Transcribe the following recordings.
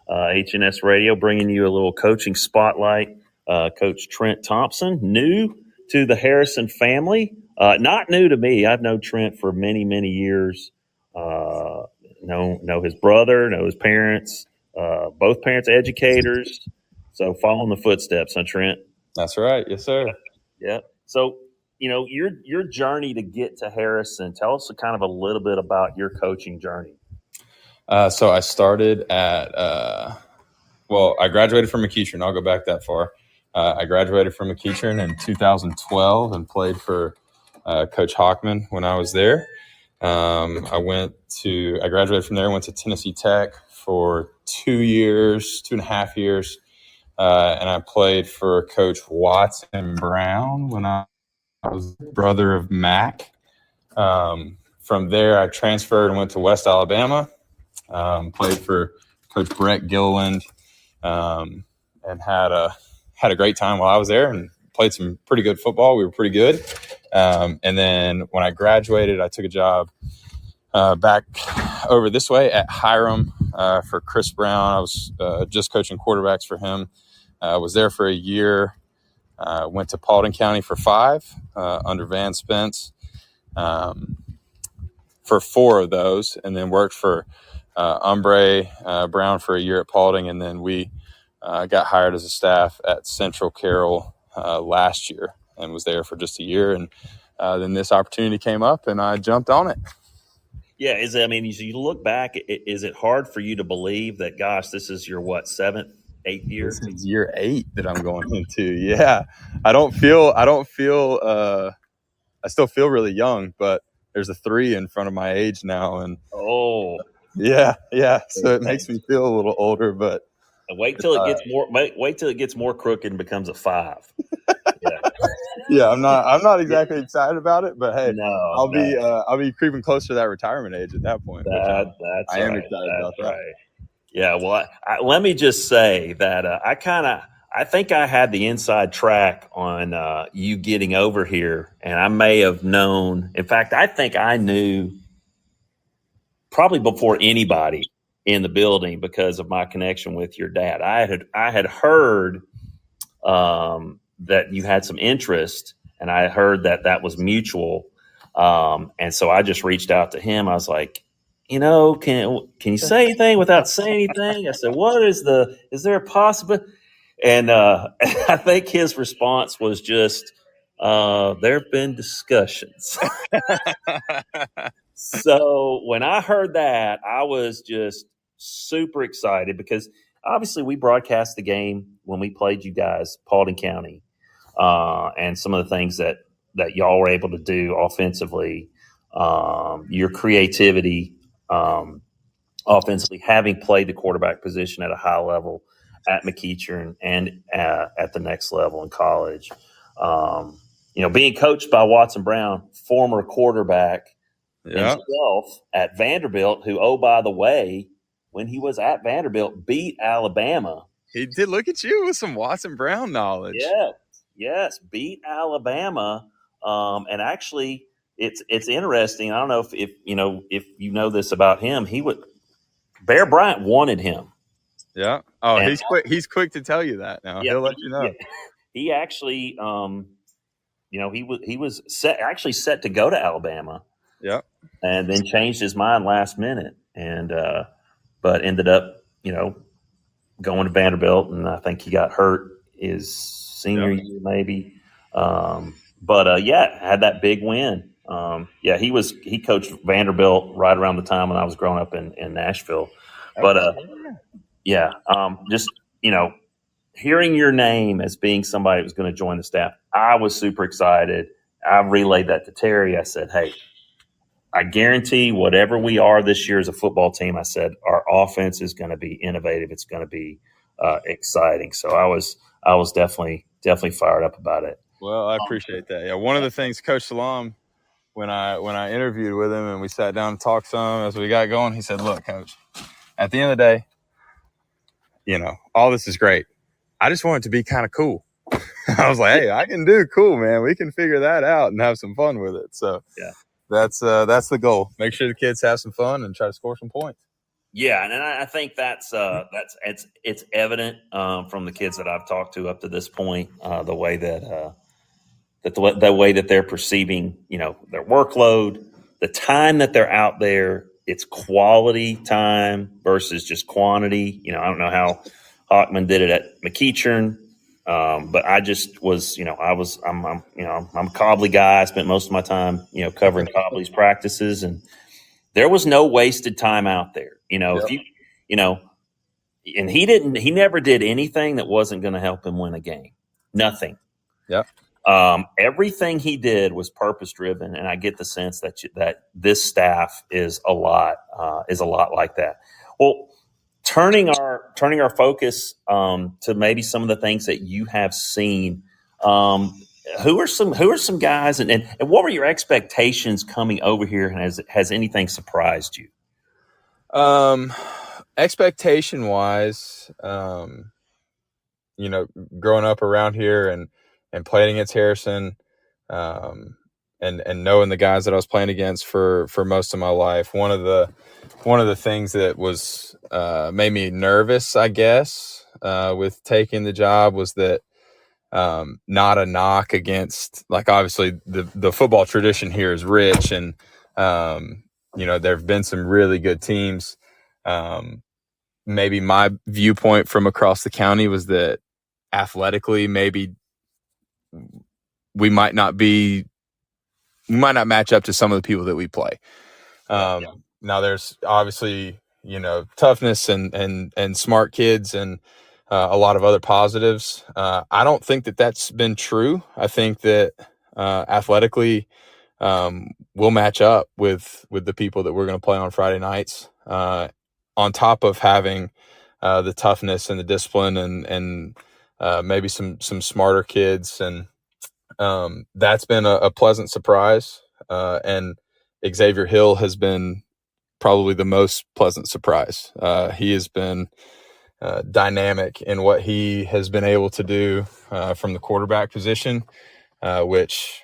HNS Radio, bringing you a little coaching spotlight. Coach Trent Thompson, new to the Harrison family. Not new to me. I've known Trent for many, many years. Know his brother, know his parents. Both parents educators. So following the footsteps, huh, Trent? That's right. Yes, sir. Yeah. So, your journey to get to Harrison. Tell us kind of a little bit about your coaching journey. So I started at, I graduated from McEachern. I'll go back that far. I graduated from McEachern in 2012 and played for Coach Hockman when I was there. I graduated from there, went to Tennessee Tech for 2.5 years. And I played for Coach Watson Brown when I was brother of Mac. From there, I transferred and went to West Alabama. Played for Coach Brett Gilliland, and had a great time while I was there, and played some pretty good football. We were pretty good. And then when I graduated, I took a job back over this way at Hiram for Chris Brown. I was just coaching quarterbacks for him. Was there for a year. Went to Paulding County for 5 under Van Spence for 4 of those, and then worked for Brown for a year at Paulding, and then we got hired as a staff at Central Carroll last year and was there for just a year. And then this opportunity came up, and I jumped on it. Yeah, as you look back, is it hard for you to believe that, gosh, this is your 7th, 8th year? This is year 8 that I'm going into. Yeah, I still feel really young, but there's a 3 in front of my age now, and yeah. So it makes me feel a little older, but wait till it gets more crooked and becomes a 5. Yeah, I'm not exactly excited about it, but hey, I'll be creeping closer to that retirement age at that point. I am excited about that. Right. Yeah, well, let me just say that I think I had the inside track on you getting over here, and I may have known. In fact, I think I knew probably before anybody in the building because of my connection with your dad. I had heard that you had some interest, and I heard that was mutual. And so I just reached out to him. I was like, can you say anything without saying anything? I said, is there a possibility? And I think his response was just, there have been discussions. So when I heard that, I was just super excited because obviously we broadcast the game when we played you guys, Paulding County, and some of the things that y'all were able to do offensively, your creativity offensively, having played the quarterback position at a high level at McEachern and at the next level in college. Being coached by Watson Brown, former quarterback himself at Vanderbilt, who, oh, by the way, when he was at Vanderbilt, beat Alabama. He did. Look at you with some Watson Brown knowledge. Yeah. Yes, beat Alabama. And actually, it's interesting. I don't know if you know this about him. Bear Bryant wanted him. Yeah. Oh, and he's quick to tell you that now. Yeah, he'll let you know. Yeah. He actually, he was set to go to Alabama. Yeah. And then changed his mind last minute, and but ended up, going to Vanderbilt, and I think he got hurt his senior year maybe. Had that big win. He coached Vanderbilt right around the time when I was growing up in Nashville. But hearing your name as being somebody who was going to join the staff, I was super excited. I relayed that to Terry. I said, hey, I guarantee whatever we are this year as a football team, I said, our offense is going to be innovative. It's going to be exciting. So I was definitely fired up about it. Well, I appreciate that. Yeah, one of the things Coach Salam, when I interviewed with him and we sat down and talked some as we got going, he said, look, Coach, at the end of the day, all this is great. I just want it to be kind of cool. I was like, hey, I can do cool, man. We can figure that out and have some fun with it. So yeah, that's the goal. Make sure the kids have some fun and try to score some points. Yeah, and I think that's it's evident from the kids that I've talked to up to this point, the way the way that they're perceiving, their workload, the time that they're out there. It's quality time versus just quantity. I don't know how Hawkman did it at McEachern, but I just was, I'm a Cobley guy. I spent most of my time, covering Cobley's practices, and there was no wasted time out there. If Yep. you know, and he never did anything that wasn't going to help him win a game. Nothing. Yep. Everything he did was purpose driven, and I get the sense that this staff is a lot like that. Well, turning our focus to maybe some of the things that you have seen. Who are some guys, and what were your expectations coming over here? And has anything surprised you? Expectation wise, growing up around here and playing against Harrison, and knowing the guys that I was playing against for most of my life, one of the things that was made me nervous, I guess, with taking the job was that not a knock against, like, obviously the football tradition here is rich, and there have been some really good teams. Maybe my viewpoint from across the county was that athletically, maybe we might not match up to some of the people that we play. Now there's obviously, toughness and smart kids and a lot of other positives. I don't think that that's been true. I think that athletically, we'll match up with the people that we're going to play on Friday nights, on top of having the toughness and the discipline and maybe some smarter kids. And that's been a pleasant surprise. And Xavier Hill has been probably the most pleasant surprise. He has been dynamic in what he has been able to do from the quarterback position, which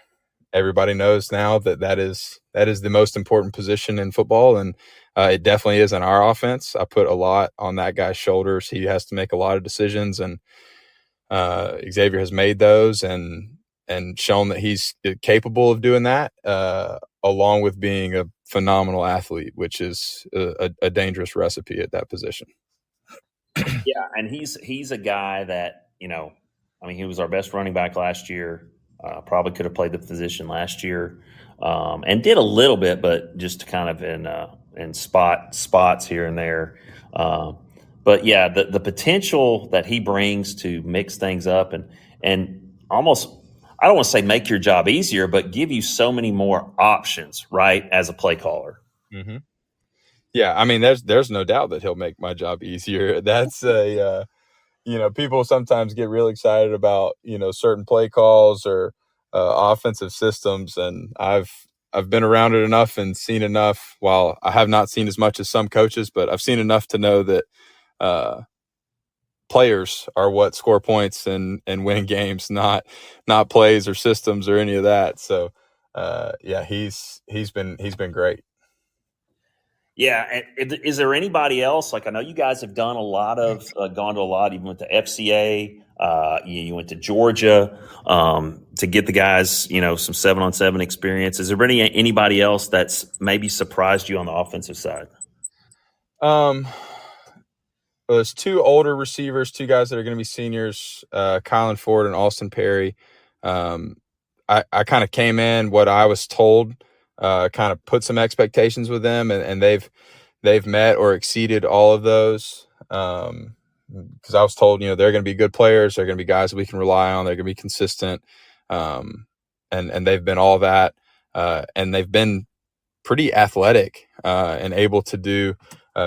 everybody knows now that is the most important position in football. And it definitely is in our offense. I put a lot on that guy's shoulders. He has to make a lot of decisions, and Xavier has made those and shown that he's capable of doing that, along with being a phenomenal athlete, which is a dangerous recipe at that position. Yeah, and he's a guy that, he was our best running back last year. Probably could have played the position last year, and did a little bit, but just kind of in spots here and there. But yeah, the potential that he brings to mix things up and almost, I don't want to say make your job easier, but give you so many more options, right, as a play caller. Mm-hmm. Yeah, there's no doubt that he'll make my job easier. That's people sometimes get really excited about, certain play calls or offensive systems. And I've been around it enough and seen enough. While I have not seen as much as some coaches, but I've seen enough to know that players are what score points and win games, not plays or systems or any of that. So he's been great. Yeah, is there anybody else? Like, I know you guys have done a lot of gone to a lot. You went to FCA, you went to Georgia to get the guys, some 7-on-7 experience. Is there anybody else that's maybe surprised you on the offensive side? Well, there's two older receivers, two guys that are going to be seniors, Kylan Ford and Austin Perry. I kind of came in what I was told, kind of put some expectations with them, and they've met or exceeded all of those. Because I was told, they're going to be good players, they're going to be guys that we can rely on, they're going to be consistent, and they've been all that, and they've been pretty athletic and able to do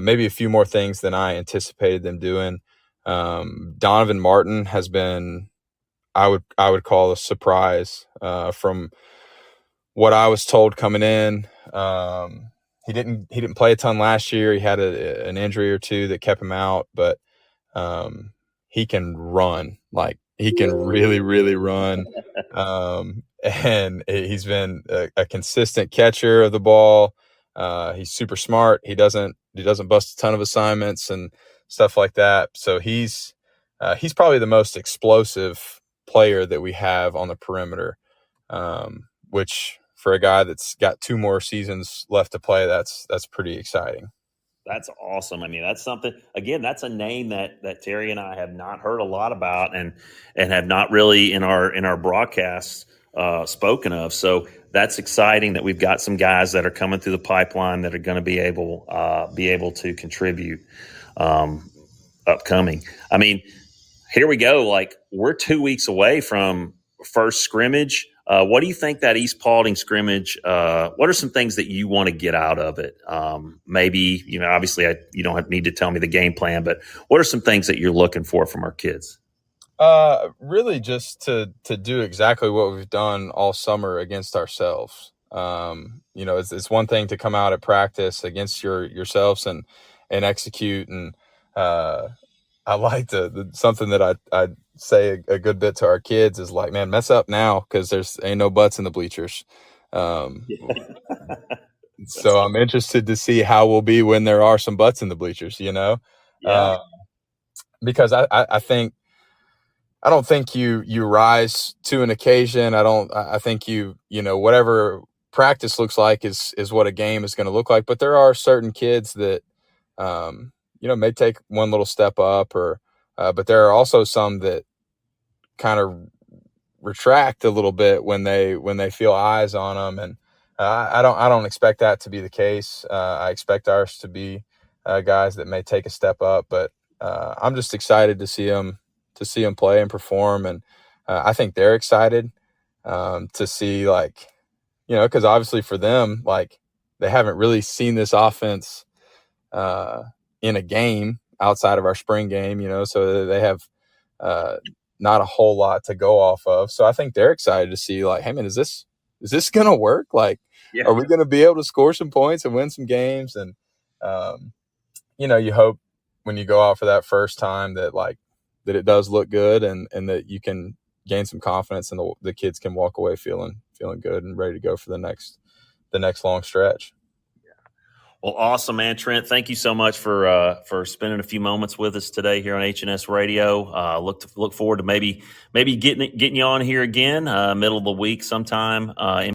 maybe a few more things than I anticipated them doing. Donovan Martin has been, I would call, a surprise from what I was told coming in. He didn't play a ton last year. He had an injury or two that kept him out, but he can run. Like, he can really, really run. And he's been a consistent catcher of the ball. He's super smart. He doesn't bust a ton of assignments and stuff like that. So he's probably the most explosive player that we have on the perimeter, which for a guy that's got 2 more seasons left to play, that's pretty exciting. That's awesome. I mean, that's something. Again, that's a name that Terry and I have not heard a lot about, and have not really in our broadcasts spoken of. So that's exciting that we've got some guys that are coming through the pipeline that are going to be able to contribute upcoming. I mean, here we go. Like, we're 2 weeks away from first scrimmage. What do you think that East Paulding scrimmage? What are some things that you want to get out of it? Maybe, obviously you don't need to tell me the game plan, but what are some things that you're looking for from our kids? Really just to do exactly what we've done all summer against ourselves. It's one thing to come out at practice against yourselves and execute. And I like something that I say a good bit to our kids is like, man, mess up now, because there's ain't no butts in the bleachers. So I'm interested to see how we'll be when there are some butts in the bleachers, Yeah. Because I think, I don't think you rise to an occasion. I think whatever practice looks like is what a game is going to look like. But there are certain kids that, may take one little step up, but there are also some that kind of retract a little bit when they feel eyes on them. And I don't expect that to be the case. I expect ours to be guys that may take a step up, but I'm just excited to see them play and perform. And I think they're excited to see, because obviously for them, they haven't really seen this offense in a game outside of our spring game, so they have not a whole lot to go off of. So I think they're excited to see, hey man, is this going to work? Yeah. Are we going to be able to score some points and win some games? And, you hope when you go out for that first time that it does look good, and that you can gain some confidence, and the kids can walk away feeling good and ready to go for the next long stretch. Well, awesome, man. Trent, thank you so much for spending a few moments with us today here on H&S Radio. Look forward to maybe getting you on here again, middle of the week sometime.